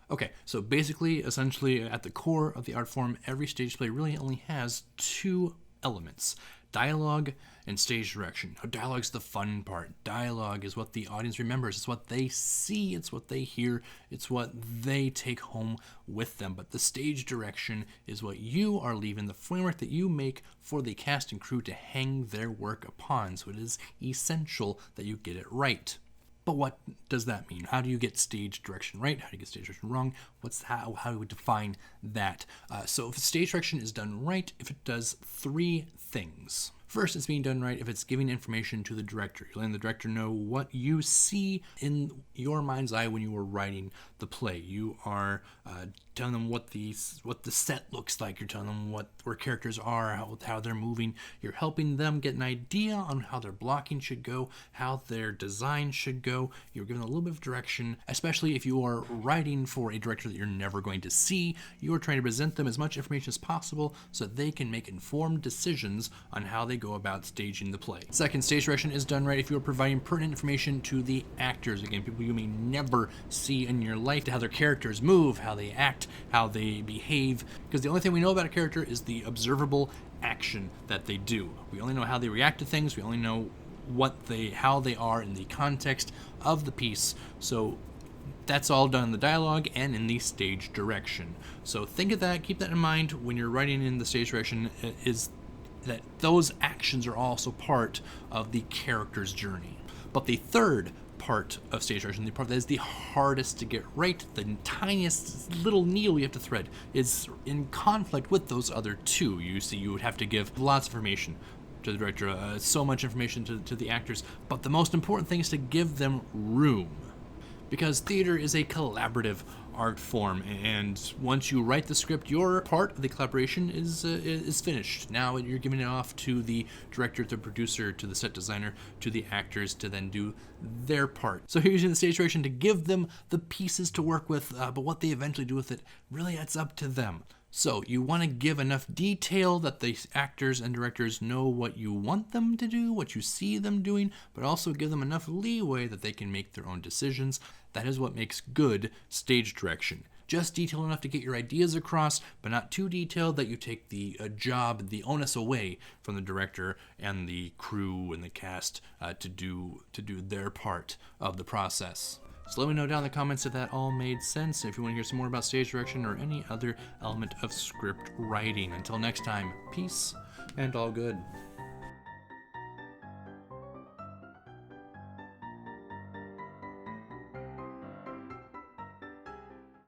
Okay, so basically, essentially, at the core of the art form, every stage play really only has two elements: dialogue and stage direction. Now, dialogue's the fun part. Dialogue is what the audience remembers. It's what they see. It's what they hear. It's what they take home with them. But the stage direction is what you are leaving, the framework that you make for the cast and crew to hang their work upon. So it is essential that you get it right. But what does that mean? How do you get stage direction right? How do you get stage direction wrong? How do we define that? So if stage direction is done right, if it does three things. First, it's being done right if it's giving information to the director. You're letting the director know what you see in your mind's eye when you are writing the play. You are telling them what the set looks like. You're telling them where characters are, how they're moving. You're helping them get an idea on how their blocking should go, how their design should go. You're giving a little bit of direction, especially if you are writing for a director that you're never going to see. You are trying to present them as much information as possible so that they can make informed decisions on how they go about staging the play. Second, stage direction is done right if you are providing pertinent information to the actors. Again, people you may never see in your life, how their characters move, how they act, how they behave, because the only thing we know about a character is the observable action that they do. We only know how they react to things. We only know how they are in the context of the piece. So that's all done in the dialogue and in the stage direction. So think of that, keep that in mind when you're writing in the stage direction, is that those actions are also part of the character's journey. But the third part of stage direction, the part that is the hardest to get right, the tiniest little needle you have to thread, is in conflict with those other two. You see, you would have to give lots of information to the director, so much information to the actors, but the most important thing is to give them room. Because theater is a collaborative art form, and once you write the script, your part of the collaboration is finished. Now you're giving it off to the director, the producer, to the set designer, to the actors to then do their part. So here's using the stage direction to give them the pieces to work with, but what they eventually do with it, really it's up to them. So you want to give enough detail that the actors and directors know what you want them to do, what you see them doing, but also give them enough leeway that they can make their own decisions. That is what makes good stage direction. Just detail enough to get your ideas across, but not too detailed that you take the job, the onus away from the director and the crew and the cast to do their part of the process. So let me know down in the comments if that all made sense, if you want to hear some more about stage direction or any other element of script writing. Until next time, peace and all good.